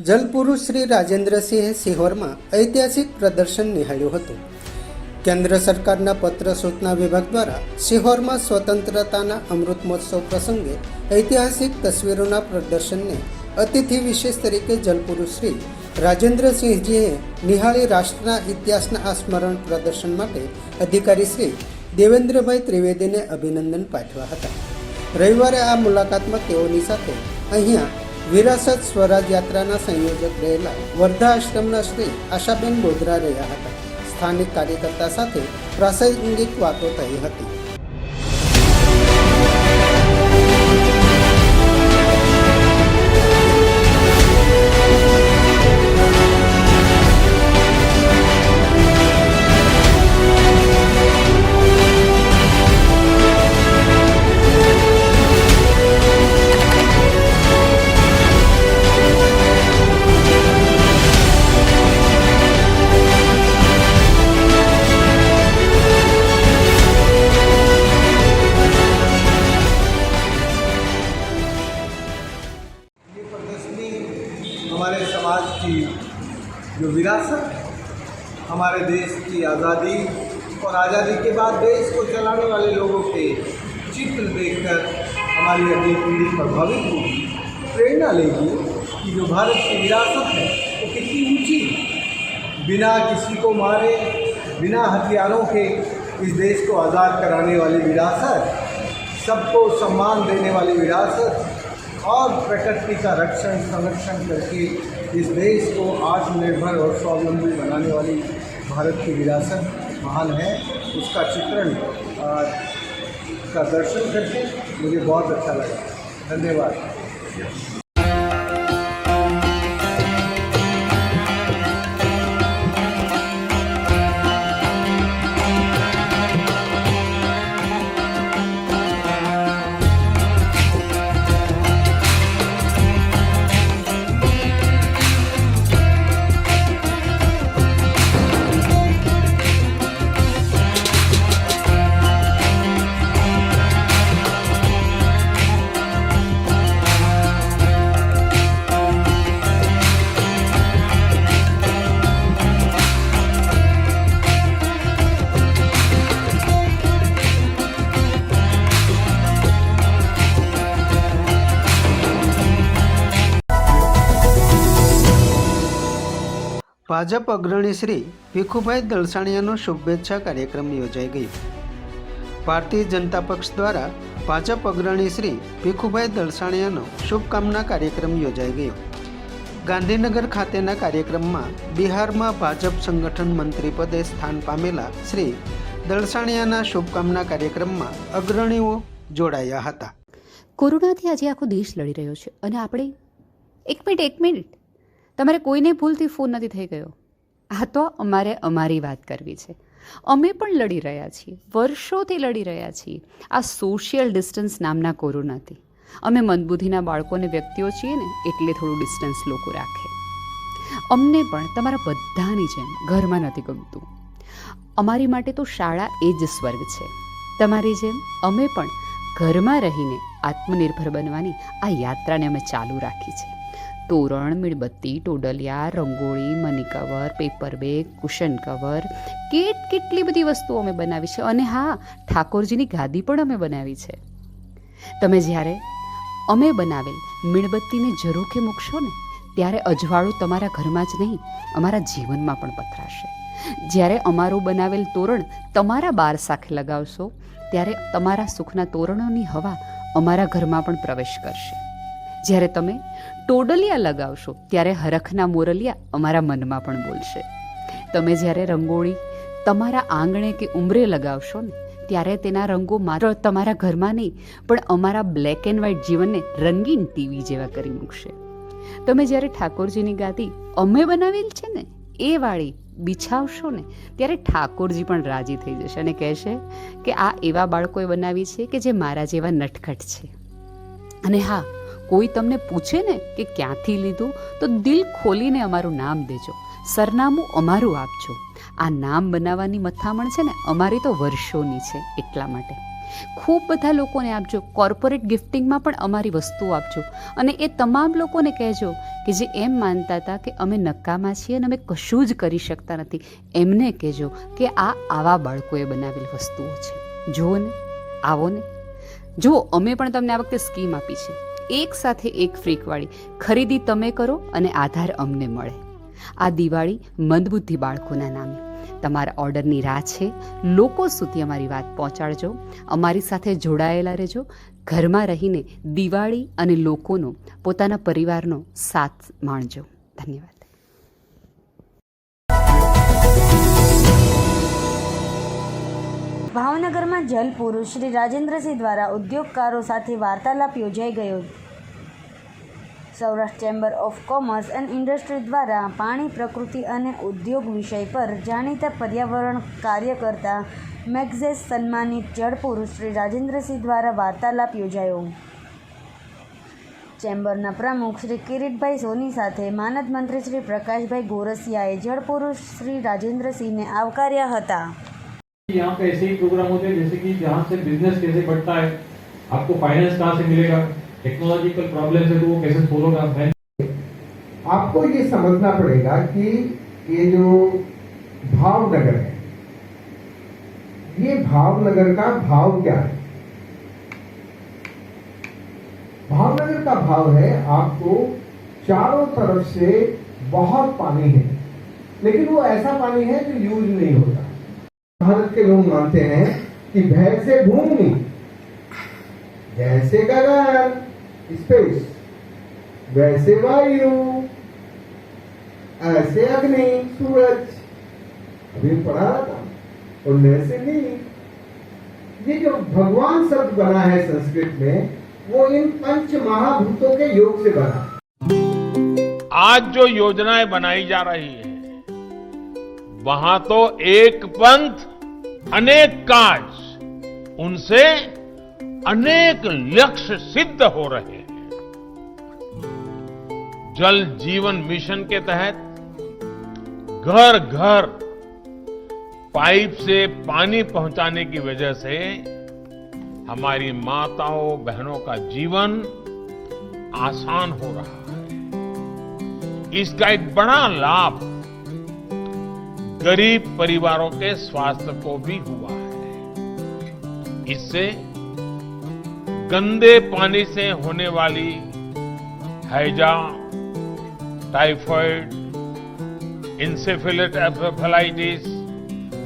જલપુરુષ શ્રી રાજેન્દ્રસિંહે સિહોરમાં ઐતિહાસિક પ્રદર્શન નિહાળ્યું હતું. કેન્દ્ર સરકારના પત્ર સૂચના વિભાગ દ્વારા સિહોરમાં સ્વતંત્રતાના અમૃત મહોત્સવ પ્રસંગે ઐતિહાસિક તસવીરોના પ્રદર્શનને અતિથિ વિશેષ તરીકે જલપુરુષ શ્રી રાજેન્દ્રસિંહજીએ નિહાળી રાષ્ટ્રના ઇતિહાસના આ સ્મરણ પ્રદર્શન માટે અધિકારી શ્રી દેવેન્દ્રભાઈ ત્રિવેદીને અભિનંદન પાઠવ્યા હતા. રવિવારે આ મુલાકાતમાં તેઓની સાથે અહીંયા વિરાસત સ્વરાજ યાત્રાના સંયોજક રહેલા વર્ધા આશ્રમના શ્રી આશાબેન બોદરા રહ્યા હતા. સ્થાનિક કાર્યકર્તા સાથે પ્રાસંગિક વાતો થઈ હતી. हमारे समाज की जो विरासत, हमारे देश की आज़ादी और आज़ादी के बाद देश को चलाने वाले लोगों के चित्र देखकर हमारी अगली पीढ़ी प्रभावित होगी, प्रेरणा लेगी कि जो भारत की विरासत है वो कितनी ऊंची, बिना किसी को मारे, बिना हथियारों के इस देश को आज़ाद कराने वाली विरासत, सबको सम्मान देने वाली विरासत और प्रकृति का रक्षण संरक्षण करके इस देश को आत्मनिर्भर और स्वावलंबी बनाने वाली भारत की विरासत महान है. उसका चित्रण का दर्शन करके मुझे बहुत अच्छा लगा. धन्यवाद. ભાજપ અગ્રણી શ્રી ભીખુભાઈ દલસાણિયાનો શુભેચ્છા કાર્યક્રમ યોજાઈ ગયો. ભારતીય જનતા પક્ષ દ્વારા ભાજપ અગ્રણી શ્રી ભીખુભાઈ દલસાણિયાનો શુભકામના કાર્યક્રમ યોજાઈ ગયો. ગાંધીનગર ખાતેના કાર્યક્રમમાં બિહારમાં ભાજપ સંગઠન મંત્રી પદે સ્થાન પામેલા શ્રી દલસાણિયાના શુભકામના કાર્યક્રમમાં અગ્રણીઓ જોડાયા હતા. કોરોનાથી આજે આખો દેશ લડી રહ્યો છે અને આપણે એક મિનિટ તમારે કોઈને ભૂલથી ફોન નથી થઈ ગયો. આ તો અમારે અમારી વાત કરવી છે. અમે પણ લડી રહ્યા છીએ, વર્ષોથી લડી રહ્યા છીએ આ સોશિયલ ડિસ્ટન્સ નામના કોરોનાથી. અમે મંદબુદ્ધિના બાળકો અને વ્યક્તિઓ છીએ ને એટલે થોડું ડિસ્ટન્સ લોકો રાખે. અમને પણ તમારા બધાની જેમ ઘરમાં નથી ગમતું. અમારી માટે તો શાળા એ જ સ્વર્ગ છે. તમારી જેમ અમે પણ ઘરમાં રહીને આત્મનિર્ભર બનવાની આ યાત્રાને અમે ચાલુ રાખી છે. તોરણ, મીણબત્તી, ટોડલિયા, રંગોળી, money cover, paper bag, cushion cover, કેટલી બધી વસ્તુઓ અમે બનાવી છે. અને હા, ઠાકોરજીની ગાદી પણ અમે બનાવી છે. તમે જ્યારે અમે બનાવેલ મીણબત્તીને ઝરૂખે મૂકશો ને ત્યારે અજવાળું તમારા ઘરમાં જ નહીં અમારા જીવનમાં પણ પથરાશે. જ્યારે અમારું બનાવેલ તોરણ તમારા બાર સાખે લગાવશો ત્યારે તમારા સુખના તોરણોની હવા અમારા ઘરમાં પણ પ્રવેશ કરશે. જ્યારે તમે ટોડલિયા લગાવશો ત્યારે હરખના મોરલિયા અમારા મનમાં પણ બોલશે. તમે જ્યારે રંગોળી તમારા આંગણે કે ઉંબરે લગાવશો ને ત્યારે તેના રંગો માત્ર તમારા ઘરમાં નહીં પણ અમારા બ્લેક એન્ડ વ્હાઇટ જીવનને રંગીન ટીવી જેવા કરી મૂકશે. તમે જ્યારે ઠાકોરજીની ગાદી અમે બનાવેલ છે ને એ વાળી બિછાવશો ને ત્યારે ઠાકોરજી પણ રાજી થઈ જશે અને કહેશે કે આ એવા બાળકોએ બનાવી છે કે જે મારા જેવા નટખટ છે. અને હા, કોઈ તમને પૂછે ને કે ક્યાંથી લીધું તો દિલ ખોલીને અમારું નામ દેજો, સરનામું અમારું આપજો. આ નામ બનાવવાની મથામણ છે ને અમારી તો વર્ષોની છે. એટલા માટે ખૂબ બધા લોકોને આપજો. કોર્પોરેટ ગિફ્ટિંગમાં પણ અમારી વસ્તુઓ આપજો. અને એ તમામ લોકોને કહેજો કે જે એમ માનતા હતા કે અમે નકામા છીએ અને અમે કશું જ કરી શકતા નથી, એમને કહેજો કે આ આવા બાળકોએ બનાવેલી વસ્તુઓ છે. જુઓ ને, આવો ને, જુઓ. અમે પણ તમને આ વખતે સ્કીમ આપી છે, એક સાથે એક ફ્રીકવાળી. ખરીદી તમે કરો અને આધાર અમને મળે. આ દિવાળી મંદબુદ્ધિ બાળકોના નામે. તમારા ઓર્ડરની રાહ છે. લોકો સુધી અમારી વાત પહોંચાડજો. અમારી સાથે જોડાયેલા રહેજો. ઘરમાં રહીને દિવાળી અને લોકોનો, પોતાના પરિવારનો સાથ માણજો. ધન્યવાદ. ભાવનગરમાં જલ પુરુષ શ્રી રાજેન્દ્રસિંહ દ્વારા ઉદ્યોગકારો સાથે વાર્તાલાપ યોજાઈ ગયો. Saurashtra chamber of commerce and industry દ્વારા પાણી, પ્રકૃતિ અને ઉદ્યોગ વિષય પર જાણીતા પર્યાવરણ કાર્યકર્તા મેગ્ઝેસ સન્માનિત જળ પુરુષ શ્રી રાજેન્દ્રસિંહ દ્વારા વાર્તાલાપ યોજાયો. ચેમ્બરના પ્રમુખ શ્રી કિરીટભાઈ સોની સાથે માનદ મંત્રી શ્રી પ્રકાશભાઈ ગોરસિયાએ જળ પુરુષ શ્રી રાજેન્દ્રસિંહને આવકાર્યા હતા. यहाँ पे ऐसे ही प्रोग्राम होते हैं जैसे कि जहाँ से बिजनेस कैसे बढ़ता है, आपको फाइनेंस कहाँ से मिलेगा, टेक्नोलॉजिकल प्रॉब्लम है तो वो कैसे सोल्व होगा. आपको ये समझना पड़ेगा कि ये जो भावनगर है, ये भावनगर का भाव क्या है. भावनगर का भाव है आपको चारों तरफ से बहुत पानी है, लेकिन वो ऐसा पानी है जो यूज नहीं होता. भारत के लोग मानते हैं कि वैसे भूमि, जैसे गगन स्पेस, वैसे वायु, ऐसे अग्नि सूरज. अभी पढ़ा रहा था. और वैसे नहीं, ये जो भगवान शब्द बना है संस्कृत में, वो इन पंच महाभूतों के योग से बना. आज जो योजनाएं बनाई जा रही है वहां तो एक पंथ अनेक काज, उनसे अनेक लक्ष्य सिद्ध हो रहे हैं. जल जीवन मिशन के तहत घर घर पाइप से पानी पहुंचाने की वजह से हमारी माताओं बहनों का जीवन आसान हो रहा है. इसका एक बड़ा लाभ गरीब परिवारों के स्वास्थ्य को भी हुआ है. इससे गंदे पानी से होने वाली हैजा, टाइफाइड, इंसेफेलाइटिस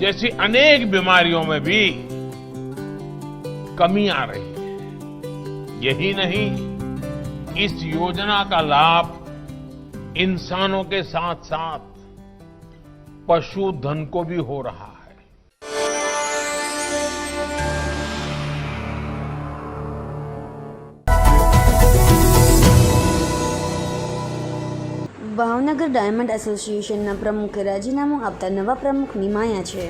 जैसी अनेक बीमारियों में भी कमी आ रही है. यही नहीं, इस योजना का लाभ इंसानों के साथ साथ पशुधन को भी हो रहा है. ભાવનગર ડાયમંડ એસોસિએશનના પ્રમુખે રાજીનામું આપતા નવા પ્રમુખ નિમાયા છે.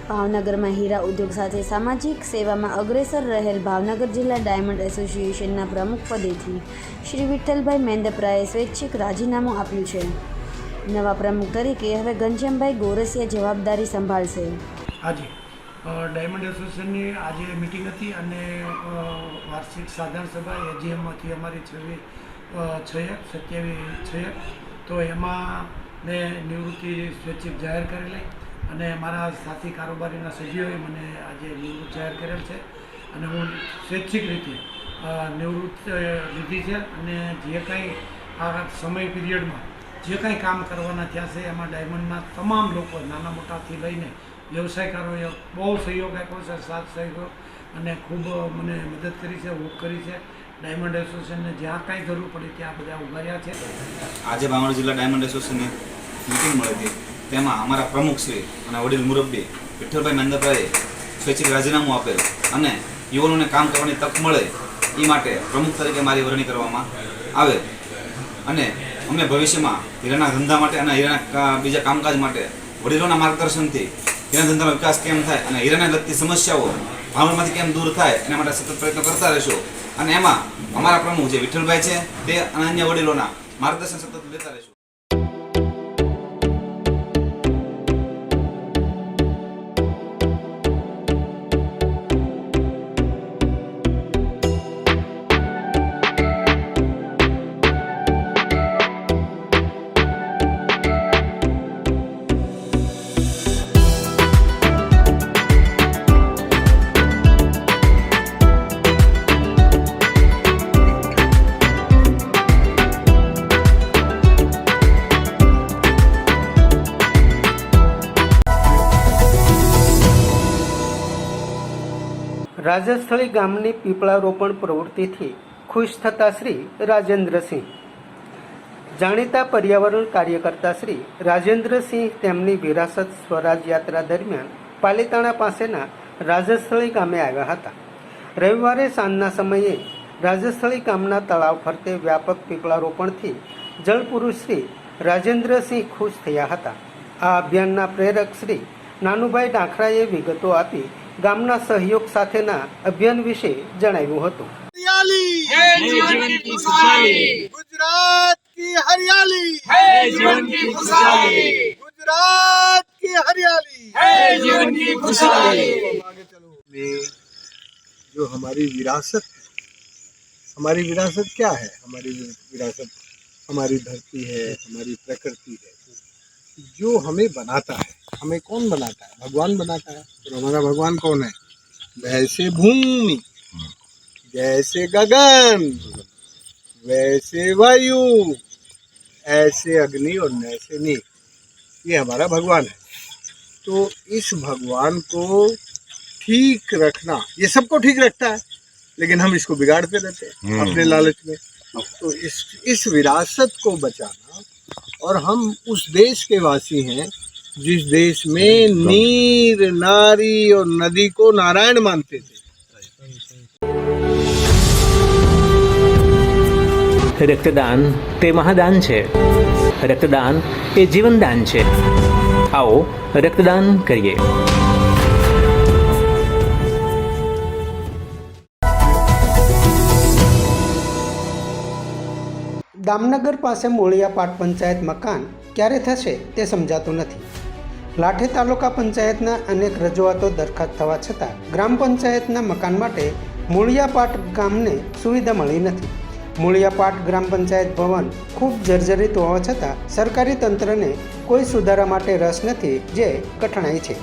ભાવનગરમાં હીરા ઉદ્યોગ સાથે સામાજિક સેવામાં અગ્રેસર રહેલ ભાવનગર જિલ્લા ડાયમંડ એસોસિએશનના પ્રમુખ પદેથી શ્રી વિઠ્ઠલભાઈ મેંદપરાએ સ્વૈચ્છિક રાજીનામું આપ્યું છે. નવા પ્રમુખ તરીકે હવે ઘનશ્યામભાઈ ગોરસિયા જવાબદારી સંભાળશે. આજે ડાયમંડ એસોસિએશનની આજે મિટિંગ હતી અને વાર્ષિક સાધારણ સભા એજીએમમાંથી અમારી 27 તો એમાં મેં નિવૃત્તિ સ્વૈચ્છિક જાહેર કરેલી અને મારા સાથી કારોબારીના સભ્યોએ મને આજે નિવૃત્ત જાહેર કરેલ છે અને હું સ્વૈચ્છિક રીતે નિવૃત્ત લીધી છે. અને જે કાંઈ આ સમય પિરિયડમાં જે કાંઈ કામ કરવાના થયા છે એમાં ડાયમંડના તમામ લોકો નાના મોટાથી લઈને વ્યવસાયકારોએ બહુ સહયોગ આપ્યો છે, સાથ સહયોગ, અને ખૂબ મને મદદ કરી છે, હેલ્પ કરી છે. ડાયમંડ એસોસિએશનને જ્યાં કાંઈ જરૂર પડી ત્યાં બધા ઉભા રહ્યા છે. આજે ભાવનગર જિલ્લા ડાયમંડ એસોસિએશનની મિટિંગ મળી હતી. તેમાં અમારા પ્રમુખશ્રી અને વડીલ મુરબ્બી વિઠ્ઠલભાઈ મેંદપરાએ સ્વૈચ્છિક રાજીનામું આપેલ અને યુવાનોને કામ કરવાની તક મળે એ માટે પ્રમુખ તરીકે મારી વરણી કરવામાં આવે. અને અમે ભવિષ્યમાં હીરાના ધંધા માટે અને હીરાના બીજા કામકાજ માટે વડીલોના માર્ગદર્શનથી હીરા ધંધાનો વિકાસ કેમ થાય અને હીરાને લગતી સમસ્યાઓ ભાવનગરમાંથી કેમ દૂર થાય એના માટે સતત પ્રયત્ન કરતા રહેશું. અને એમાં અમારા પ્રમુખ જે વિઠ્ઠલભાઈ છે તે અને અન્ય વડીલોના માર્ગદર્શન સતત લેતા રહેશું. રાજસ્થળી ગામની પીપળારોપણ પ્રવૃત્તિથી ખુશ થતા શ્રી રાજેન્દ્રસિંહ. જાણીતા પર્યાવરણ કાર્યકર્તા શ્રી રાજેન્દ્રસિંહ તેમની વિરાસત સ્વરાજ યાત્રા દરમિયાન પાલીતાણા પાસેના રાજસ્થળી ગામે આવ્યા હતા. રવિવારે સાંજના સમયે રાજસ્થળી ગામના તળાવ ફરતે વ્યાપક પીપળારોપણથી જળપુરુષ શ્રી રાજેન્દ્રસિંહ ખુશ થયા હતા. આ અભિયાનના પ્રેરક શ્રી નાનુભાઈ ડાખરાએ વિગતો આપી ગામના સહયોગ સાથેના અભિયાન વિશે જણાવ્યું હતું. गुजरात की हरियाली है जीवन की खुशहाली, गुजरात की हरियाली है जीवन की खुशहाली। आगे चलो में जो हमारी विरासत क्या है? हमारी विरासत हमारी धरती है, हमारी प्रकृति है, जो हमें बनाता है। हमें कौन बनाता है? भगवान बनाता है। तो हमारा भगवान कौन है? वैसे भूमि, जैसे गगन, वैसे वायु, ऐसे अग्नि और वैसे नीर, ये हमारा भगवान है। तो इस भगवान को ठीक रखना, ये सबको ठीक रखता है, लेकिन हम इसको बिगाड़ते रहते हैं अपने लालच में। तो इस विरासत को बचाना, और हम उस देश के वासी हैं जिस देश में नीर, नारी और नदी को नारायण मानते थे। રક્તદાન તે મહાદાન છે. રક્તદાન એ જીવનદાન છે. આવો રક્તદાન કરીએ. દામનગર પાસે મોળિયાપાટ પંચાયત મકાન ક્યારે થશે તે સમજાતું નથી. લાઠી તાલુકા પંચાયતના અનેક રજૂઆતો દરખાસ્ત થવા છતાં ગ્રામ પંચાયતના મકાન માટે મોળિયાપાટ ગામને સુવિધા મળી નથી. મોળિયાપાટ ગ્રામ પંચાયત ભવન ખૂબ જર્જરિત હોવા છતાં સરકારી તંત્રને કોઈ સુધારા માટે રસ નથી, જે કઠણાઈ છે.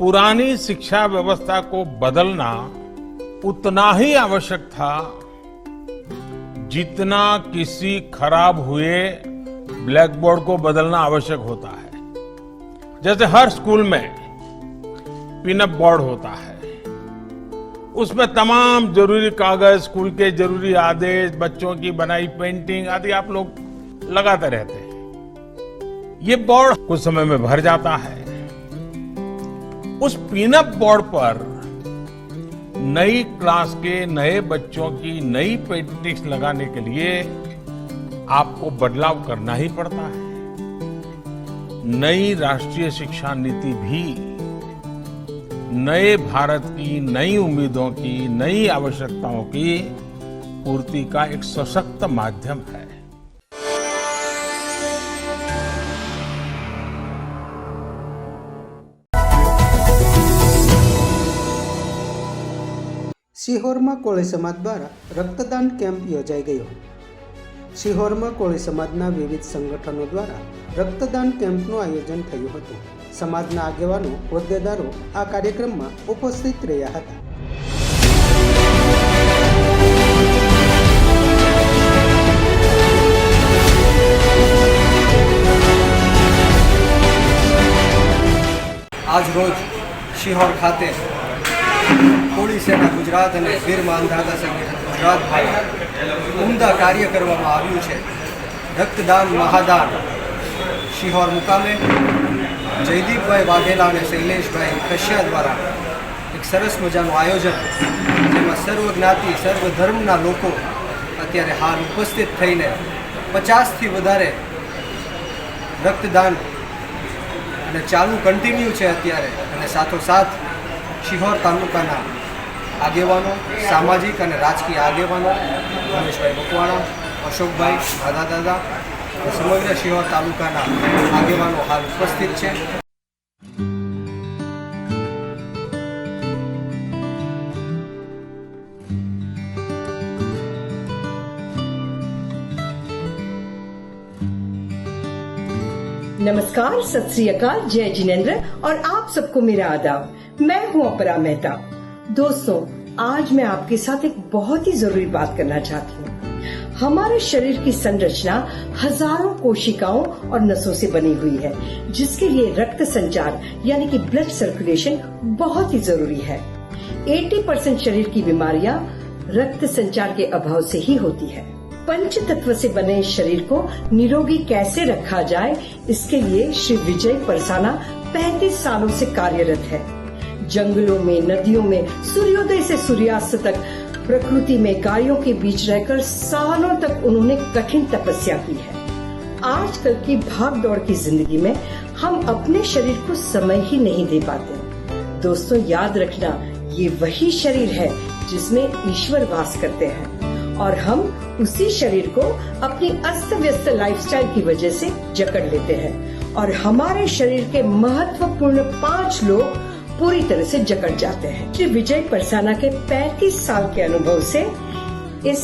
पुरानी शिक्षा व्यवस्था को बदलना उतना ही आवश्यक था जितना किसी खराब हुए ब्लैक बोर्ड को बदलना आवश्यक होता है. जैसे हर स्कूल में पिनअप बोर्ड होता है, उसमें तमाम जरूरी कागज, स्कूल के जरूरी आदेश, बच्चों की बनाई पेंटिंग आदि आप लोग लगाते रहते हैं. ये बोर्ड कुछ समय में भर जाता है. उस पिनअप बोर्ड पर नई क्लास के नए बच्चों की नई पेंटिंग्स लगाने के लिए आपको बदलाव करना ही पड़ता है. नई राष्ट्रीय शिक्षा नीति भी नए भारत की नई उम्मीदों की, नई आवश्यकताओं की पूर्ति का एक सशक्त माध्यम है. સિહોરમાં કોળી સમાજ દ્વારા રક્તદાન કેમ્પ યોજાઈ ગયો. સિહોરમાં કોળી સમાજના વિવિધ સંગઠનો દ્વારા રક્તદાન કેમ્પનું આયોજન થયું હતું. સમાજના આગેવાનો, હોદ્દેદારો આ કાર્યક્રમમાં ઉપસ્થિત રહ્યા હતા. આજ રોજ શિહોર ખાતે કોળી સેના ગુજરાત અને વીર માનધાતા સંગઠન ગુજરાત દ્વારા ઉમદા કાર્ય કરવામાં આવ્યું છે. રક્તદાન મહાદાન શિહોર મુકામે જયદીપભાઈ વાઘેલા અને શૈલેષભાઈ કશ્યા દ્વારા એક સરસ મજાનું આયોજન, જેમાં સર્વ જ્ઞાતિ, સર્વ ધર્મના લોકો અત્યારે હાલ ઉપસ્થિત થઈને 50થી વધારે રક્તદાન અને ચાલુ કન્ટિન્યુ છે અત્યારે. અને સાથોસાથ શિહોર તાલુકાના આગેવાનો, સામાજિક અને રાજકીય આગેવાનો રમેશભાઈ મકવાણા, અશોકભાઈ, દાદા સમગ્ર શિહોર તાલુકાના આગેવાનો હાલ ઉપસ્થિત છે. नमस्कार, सत श्री अकाल, जय जिनेन्द्र और आप सबको मेरा आदाब. मैं हूं अपरा मेहता. दोस्तों, आज मैं आपके साथ एक बहुत ही जरूरी बात करना चाहती हूँ. हमारे शरीर की संरचना हजारों कोशिकाओं और नसों से बनी हुई है, जिसके लिए रक्त संचार यानी कि ब्लड सर्कुलेशन बहुत ही जरूरी है. 80% शरीर की बीमारियां रक्त संचार के अभाव से ही होती है. पंच तत्व से बने इस शरीर को निरोगी कैसे रखा जाए, इसके लिए श्री विजय परसाना 35 सालों से कार्यरत है. जंगलों में, नदियों में, सूर्योदय से सूर्यास्त तक प्रकृति में गायों के बीच रहकर सालों तक उन्होंने कठिन तपस्या की है. आजकल की भाग दौड़ की जिंदगी में हम अपने शरीर को समय ही नहीं दे पाते. दोस्तों, याद रखना, ये वही शरीर है जिसमें ईश्वर वास करते हैं और हम उसी शरीर को अपनी अस्त व्यस्त लाइफस्टाइल की वजह से जकड़ लेते हैं और हमारे शरीर के महत्वपूर्ण 5 लोग पूरी तरह से जकड़ जाते हैं. श्री विजय परसाना के 35 साल के अनुभव से इस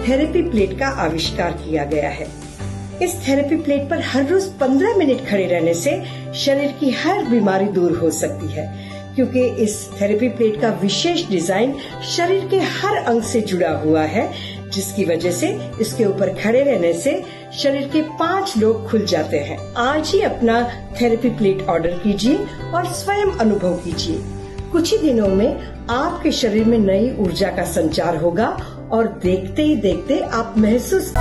थेरेपी प्लेट का आविष्कार किया गया है. इस थेरेपी प्लेट पर हर रोज 15 मिनट खड़े रहने से शरीर की हर बीमारी दूर हो सकती है, क्योंकि इस थेरेपी प्लेट का विशेष डिजाइन शरीर के हर अंग से जुड़ा हुआ है, जिसकी वजह से इसके ऊपर खड़े रहने से शरीर के 5 लोग खुल जाते हैं. आज ही अपना थेरेपी प्लेट ऑर्डर कीजिए और स्वयं अनुभव कीजिए. कुछ ही दिनों में आपके शरीर में नई ऊर्जा का संचार होगा और देखते ही देखते आप महसूस.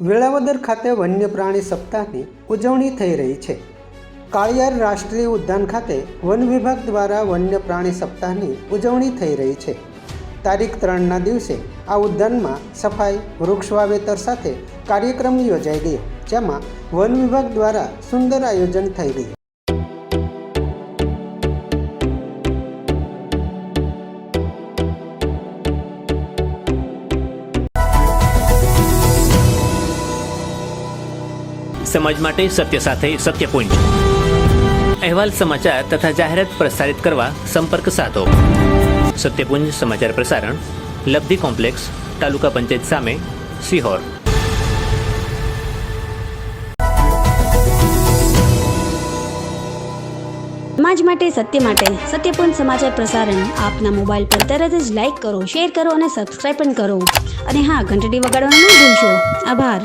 વેળાવદર ખાતે વન્ય પ્રાણી સપ્તાહની ઉજવણી થઈ રહી છે. કાળિયાર રાષ્ટ્રીય ઉદ્યાન ખાતે વન વિભાગ દ્વારા વન્ય પ્રાણી સપ્તાહની ઉજવણી થઈ રહી છે. તારીખ 3ના દિવસે આ ઉદ્યાનમાં સફાઈ, વૃક્ષ વાવેતર સાથે કાર્યક્રમ યોજાઈ ગયો, જેમાં વન વિભાગ દ્વારા સુંદર આયોજન થઈ ગયું. સમાજ માટે સત્ય સાથે સત્યપુંજ. અહેવાલ, સમાચાર તથા જાહેરાત પ્રસારિત કરવા સંપર્ક સાધો. સત્યપુંજ સમાચાર પ્રસારણ, લબ્ધિ કોમ્પ્લેક્સ, તાલુકા પંચાયત સામે, સિહોર. સમાજ માટે સત્યપુંજ સમાચાર પ્રસારણ આપના મોબાઈલ પર તરત જ લાઈક કરો, શેર કરો અને સબસ્ક્રાઇબ પણ કરો. અને હા, ઘંટડી વગાડવાનું ન ભૂલશો. આભાર.